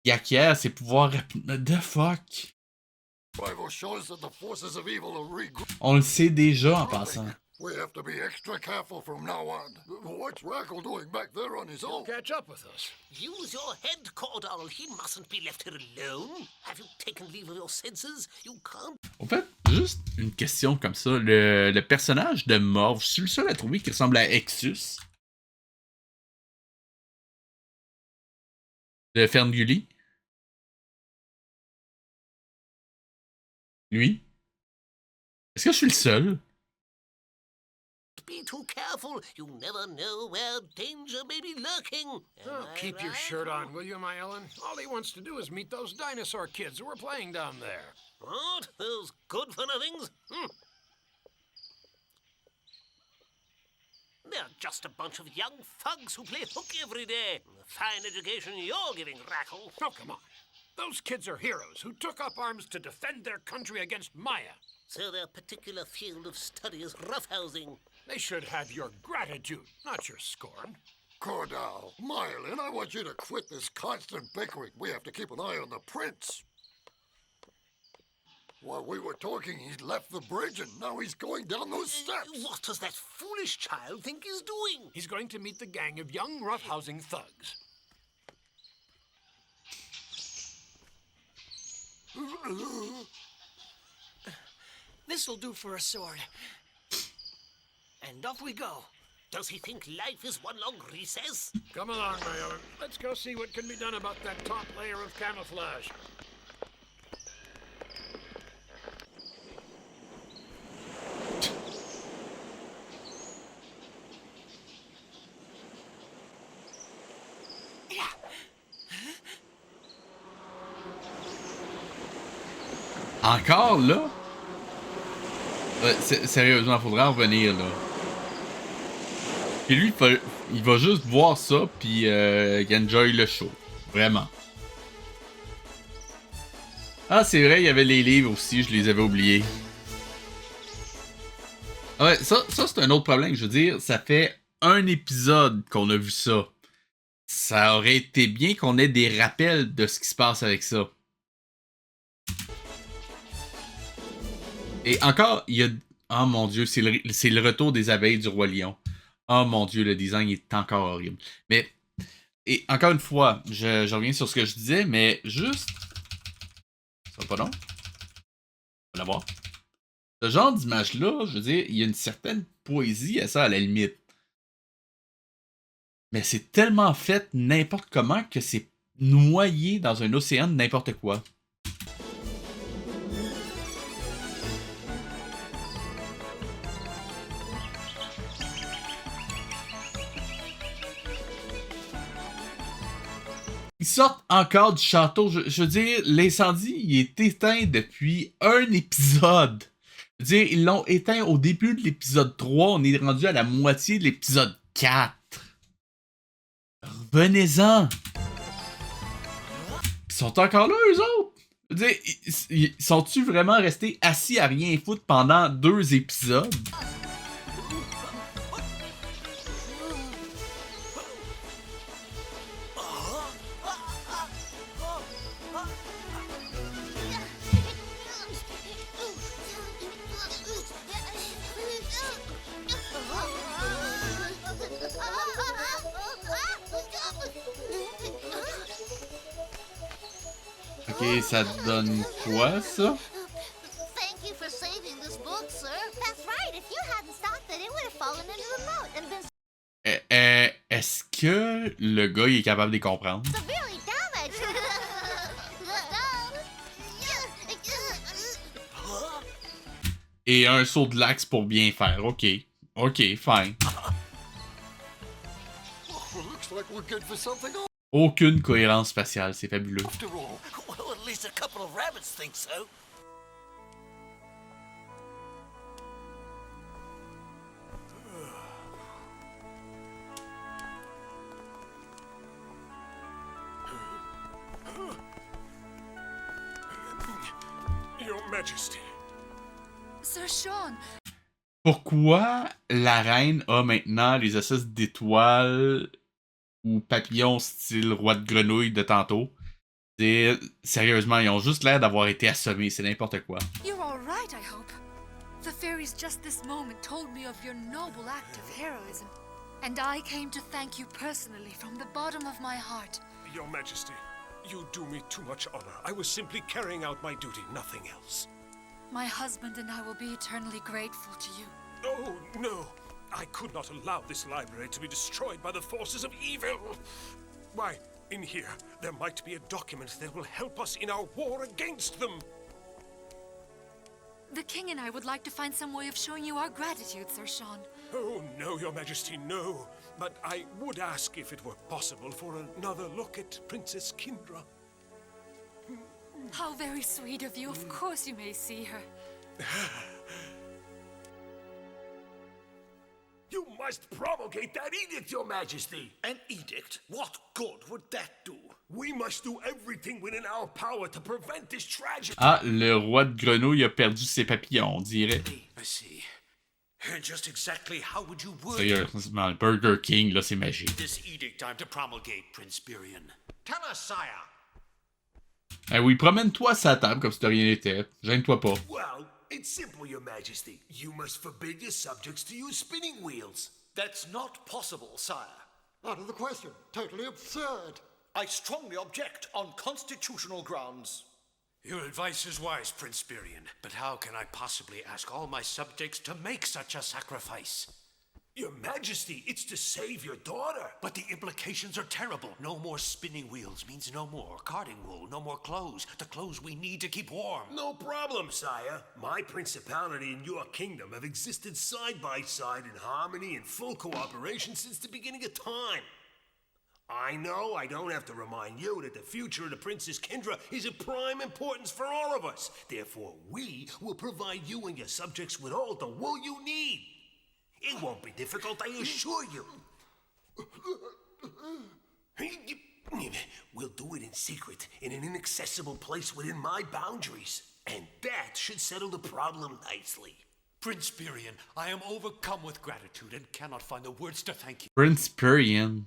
Il acquiert ses pouvoirs rapidement. The fuck? Rival shows that the forces of evil are regrouping. On le sait déjà en passant. We have to be extra careful from now on. What's Rackle doing back there on his own? Catch up with us. Use your head, Cordell. He mustn't be left here alone. Have you taken leave of your senses? You can't. En fait, juste une question comme ça. Le personnage de Morph, je suis le seul à trouver qui ressemble à Exus. De Ferngully. Lui. Est-ce que je suis le seul? Be too careful. You never know where danger may be lurking. Oh, keep your shirt on, will you, my Ellen? All he wants to do is meet those dinosaur kids who are playing down there. What? Those good-for-nothings? They're just a bunch of young thugs who play hooky every day. A fine education you're giving, Rackle. Oh, come on. Those kids are heroes who took up arms to defend their country against Maya. So their particular field of study is roughhousing. They should have your gratitude, not your scorn. Cordell, Myelin, I want you to quit this constant bickering. We have to keep an eye on the prince. While we were talking, he'd left the bridge, and now he's going down those steps. What does that foolish child think he's doing? He's going to meet the gang of young roughhousing thugs. This'll do for a sword. And off we go. Does he think life is one long recess? Come along, my Ellen. Let's go see what can be done about that top layer of camouflage. Encore là? Sérieusement, faudra en revenir là. Puis lui, il va juste voir ça, puis il enjoy le show. Vraiment. Ah, c'est vrai, il y avait les livres aussi, je les avais oubliés. Ah ouais, ça c'est un autre problème, je veux dire, ça fait un épisode qu'on a vu ça. Ça aurait été bien qu'on ait des rappels de ce qui se passe avec ça. Et encore, il y a... Oh mon dieu, c'est le retour des abeilles du Roi Lion. Oh mon dieu, le design est encore horrible. Mais, et encore une fois, je reviens sur ce que je disais, mais juste... Ça va pas long? On va la voir. Ce genre d'image-là, je veux dire, il y a une certaine poésie à ça, à la limite. Mais c'est tellement fait n'importe comment que c'est noyé dans un océan de n'importe quoi. Ils sortent encore du château. Je veux dire, l'incendie, il est éteint depuis un épisode. Je veux dire, ils l'ont éteint au début de l'épisode 3. On est rendu à la moitié de l'épisode 4. Revenez-en! Ils sont encore là, eux autres? Je veux dire, sont-tu vraiment restés assis à rien foutre pendant 2 épisodes? Ok, ça donne quoi, ça? Thank you for saving this book, sir. That's right. If you hadn't stopped it, it would have fallen into the moat and been Est-ce que le gars il est capable de les comprendre? severely damaged. Et un saut de l'axe pour bien faire. Ok. Ok, fine. Looks like we're good for something else. Aucune cohérence spatiale, c'est fabuleux. After all, well, at least a couple of rabbits think so. Your Majesty. Sir Sean! Pourquoi la reine a maintenant les espèces d'étoiles ou papillons style roi de grenouille de tantôt? Sérieusement, ils ont juste l'air d'avoir été assommés, c'est n'importe quoi. You're all right, I hope. The fairies just this moment told me of your noble act of heroism, and I came to thank you personally from the bottom of my heart. Your Majesty, you do me too much honor. I was simply carrying out my duty, nothing else. My husband and I will be eternally grateful to you. Oh, no. I could not allow this library to be destroyed by the forces of evil. Why, in here, there might be a document that will help us in our war against them. The king and I would like to find some way of showing you our gratitude, Sir Sean. Oh, no, Your Majesty, no. But I would ask if it were possible for another look at Princess Kindra. How very sweet of you. Of course you may see her. You must promulgate that edict, Your Majesty! An edict? What good would that do? We must do everything within our power to prevent this tragedy. Ah, le roi de grenouille a perdu ses papillons, on dirait. I see. And just exactly how would you word Sérieusement, Burger King, là, c'est magique. this edict I'm to promulgate, Prince Birion? Tell us, sire. Ah oui, promène-toi à sa table comme si de rien n'était. Gêne-toi pas. Well, it's simple, Your Majesty. You must forbid your subjects to use spinning wheels. That's not possible, sire. Out of the question. Totally absurd. I strongly object on constitutional grounds. Your advice is wise, Prince Birion, but how can I possibly ask all my subjects to make such a sacrifice? Your Majesty, it's to save your daughter. But the implications are terrible. No more spinning wheels means no more carding wool, no more clothes. The clothes we need to keep warm. No problem, sire. My principality and your kingdom have existed side by side in harmony and full cooperation since the beginning of time. I know I don't have to remind you that the future of the Princess Kindra is of prime importance for all of us. Therefore, we will provide you and your subjects with all the wool you need. It won't be difficult, I assure you. We'll do it in secret, in an inaccessible place within my boundaries. And that should settle the problem nicely. Prince Pirian, I am overcome with gratitude and cannot find the words to thank you. Prince Pirian.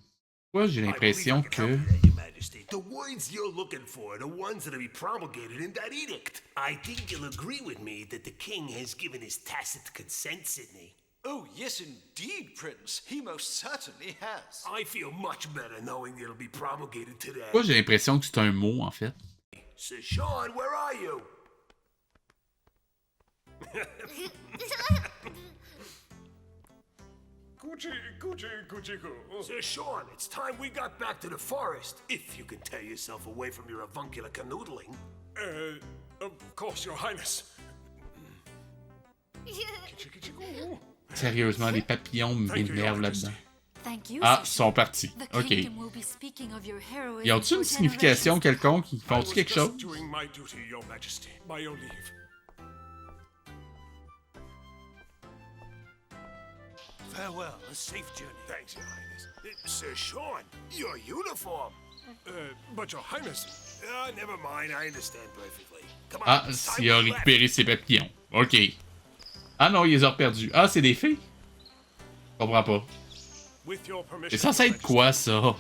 Moi, j'ai l'impression que... Your Majesty, the words you're looking for are the ones that will be promulgated in that edict. I think you'll agree with me that the king has given his tacit consent, Sidney. Oh, yes, indeed, Prince. He most certainly has. I feel much better knowing it'll be promulgated today. Moi, j'ai l'impression que c'est un mot, en fait. Sir Sean, where are you? Sir Sean, it's time we got back to the forest. If you can tear yourself away from your avuncular canoodling. Of course, Your Highness. Sérieusement, les papillons m'énervent là-dedans. Thank you, Ah, ils Sir sont partis. The Ok. kingdom will be speaking of your heroism Y a-t-il une for signification generations. quelconque? Ils font-tu quelque chose? Doing my duty, Your Majesty. My own leave. Farewell, a safe journey. Thanks, Your Highness. Sir Sean, your uniform. But Your Highness... Never mind, I understand perfectly. Come on, Ah, it's time il a we left. récupéré ses papillons. Ok. Ah non, il les a perdus. Ah, c'est des fées? Je comprends pas. With your permission, C'est censé Your être quoi, ça?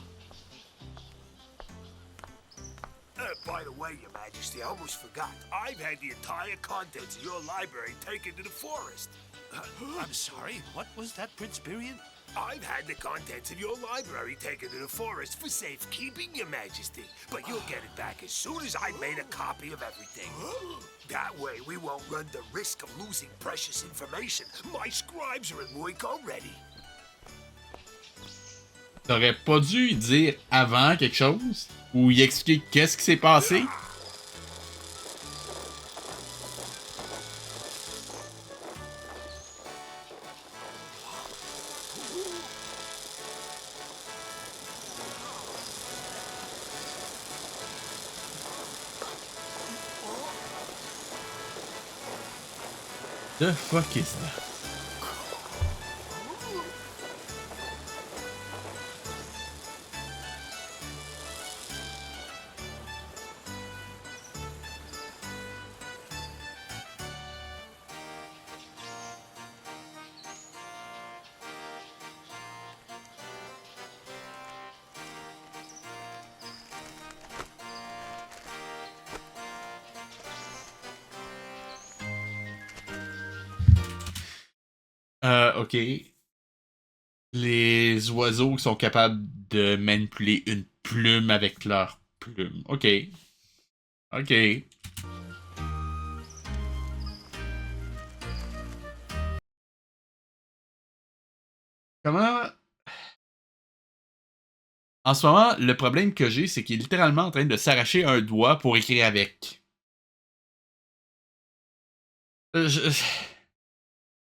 By the way, Your Majesty, I almost forgot. I've had the entire contents of your library taken to the forest. I'm sorry, what was that, Prince Pirian? I've had the contents of your library taken to the forest for safekeeping, Your Majesty. But you'll get it back as soon as I've made a copy of everything. That way, we won't run the risk of losing precious information. My scribes are at work already. T'aurais pas dû dire avant quelque chose? Ou y expliquer qu'est-ce qui s'est passé? The fuck is that? Ok. Les oiseaux sont capables de manipuler une plume avec leur plume. Ok. Ok. Comment... En ce moment, le problème que j'ai, c'est qu'il est littéralement en train de s'arracher un doigt pour écrire avec.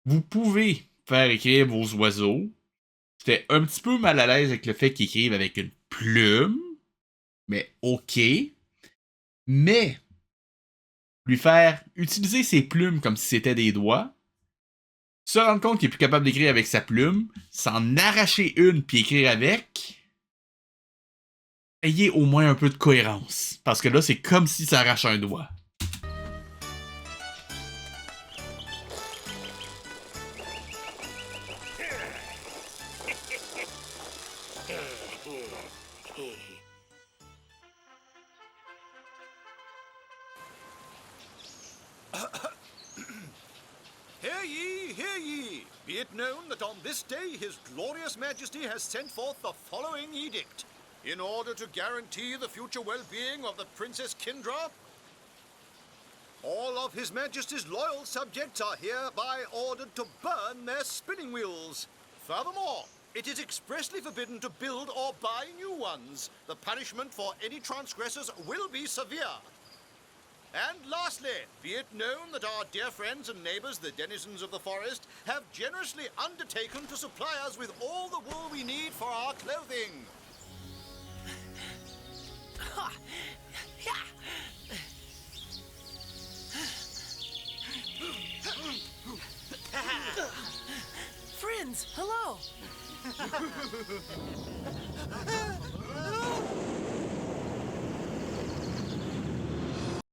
Vous pouvez faire écrire vos oiseaux. J'étais un petit peu mal à l'aise avec le fait qu'ils écrivent avec une plume. Mais ok. Mais lui faire utiliser ses plumes comme si c'était des doigts, se rendre compte qu'il est plus capable d'écrire avec sa plume, s'en arracher une puis écrire avec, ayez au moins un peu de cohérence. Parce que là, c'est comme si ça arrache un doigt. Hear ye! Be it known that on this day His Glorious Majesty has sent forth the following edict. In order to guarantee the future well-being of the Princess Kindra, all of His Majesty's loyal subjects are hereby ordered to burn their spinning wheels. Furthermore, it is expressly forbidden to build or buy new ones. The punishment for any transgressors will be severe. And lastly, be it known that our dear friends and neighbors, the denizens of the forest, have generously undertaken to supply us with all the wool we need for our clothing. Friends, hello!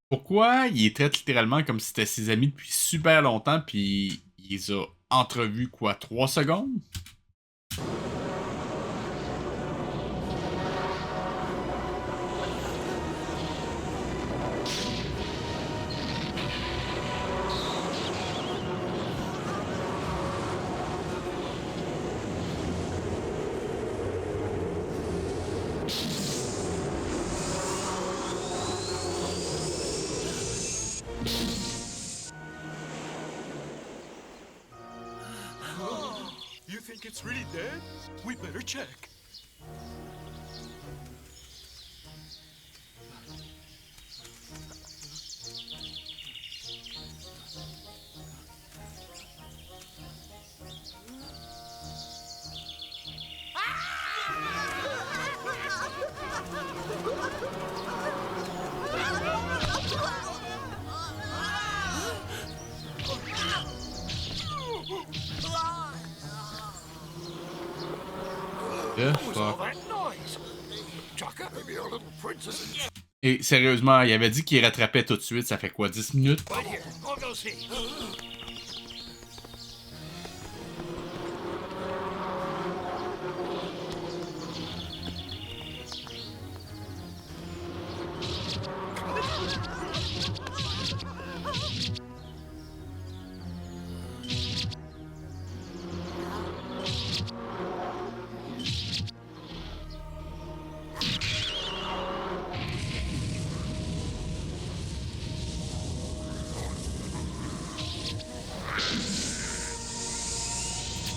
Pourquoi il les traite littéralement comme si c'était ses amis depuis super longtemps, puis il les a entrevus, quoi, 3 secondes? You think it's really dead? We better check. Et sérieusement, il avait dit qu'il rattrapait tout de suite, ça fait quoi, 10 minutes?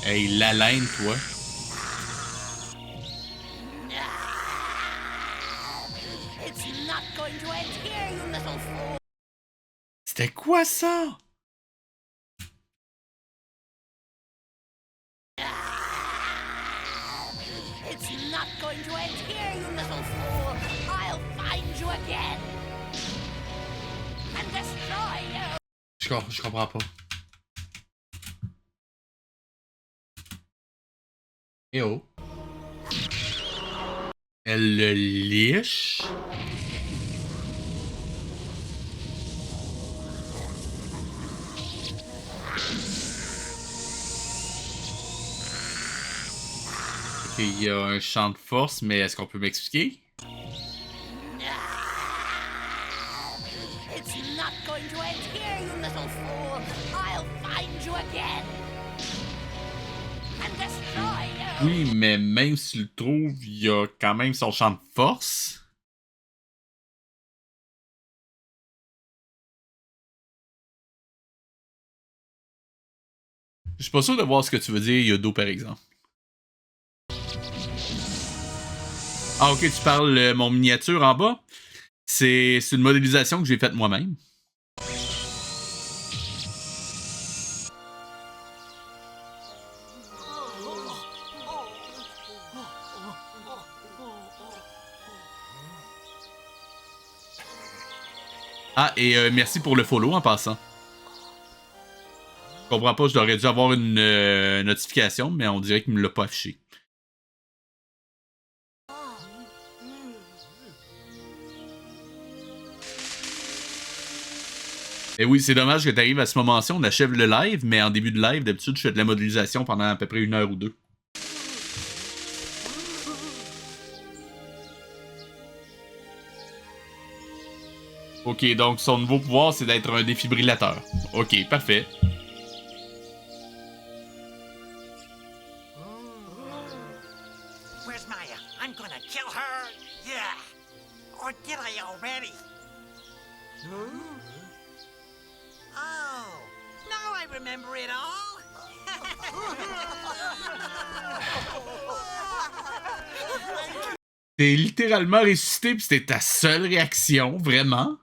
Hey, la laine, toi. It's not going to end here, you little fool. C'était quoi ça? It's not going to end here, you little fool. I'll find you again and destroy you. Je comprends pas. Eh oh. Elle le liche. Ok, il y a un champ de force, mais est-ce qu'on peut m'expliquer? It's not going to end here, you little fool. I'll find you again and destroy you. Oui, mais même s'il le trouve, il y a quand même son champ de force. Je suis pas sûr de voir ce que tu veux dire, Yodo, par exemple. Ah, ok, tu parles mon miniature en bas? C'est une modélisation que j'ai faite moi-même. Ah, et merci pour le follow en passant. Je comprends pas, j'aurais dû avoir une notification, mais on dirait qu'il me l'a pas affiché. Et oui, c'est dommage que tu arrives à ce moment-ci, on achève le live, mais en début de live, d'habitude, je fais de la modélisation pendant à peu près 1 heure ou 2. Ok, donc son nouveau pouvoir, c'est d'être un défibrillateur. Ok, parfait. Where's Maya? I'm gonna kill her. Yeah. Or did I already? Oh, now I remember it all. T'es littéralement ressuscité pis c'était ta seule réaction, vraiment?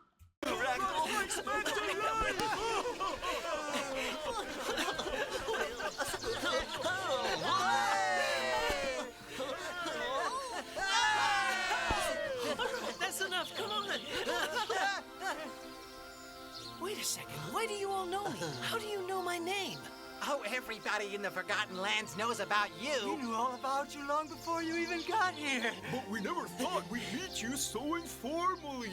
That's enough, come on! Wait a second, why do you all know me? How do you know my name? Oh, everybody in the Forgotten Lands knows about you. We knew all about you long before you even got here. But we never thought we'd meet you so informally.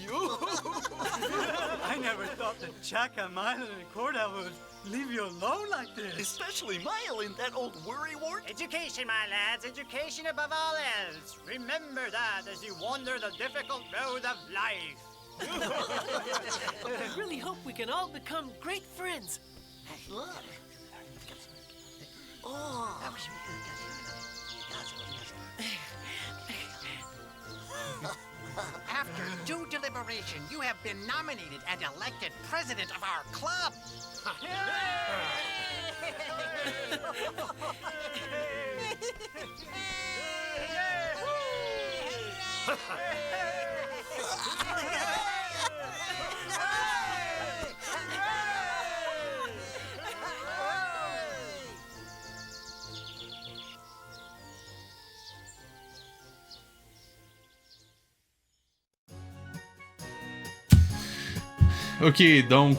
I thought that Chaka, Milo, and Corda would leave you alone like this. Especially Mile and that old worrywart. Education, my lads, education above all else. Remember that as you wander the difficult road of life. I really hope we can all become great friends. Look. After due deliberation, you have been nominated and elected president of our club. Ok, donc,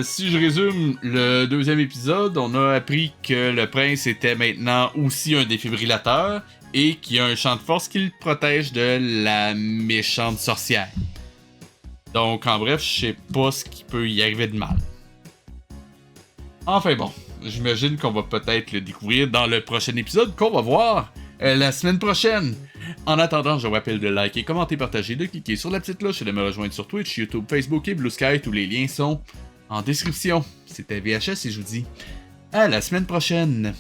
si je résume le deuxième épisode, on a appris que le prince était maintenant aussi un défibrillateur et qu'il y a un champ de force qui le protège de la méchante sorcière. Donc, en bref, je sais pas ce qui peut y arriver de mal. Enfin bon, j'imagine qu'on va peut-être le découvrir dans le prochain épisode qu'on va voir la semaine prochaine. En attendant, je vous rappelle de liker, commenter, partager, de cliquer sur la petite cloche et de me rejoindre sur Twitch, YouTube, Facebook et Blue Sky. Tous les liens sont en description. C'était VHS et je vous dis à la semaine prochaine.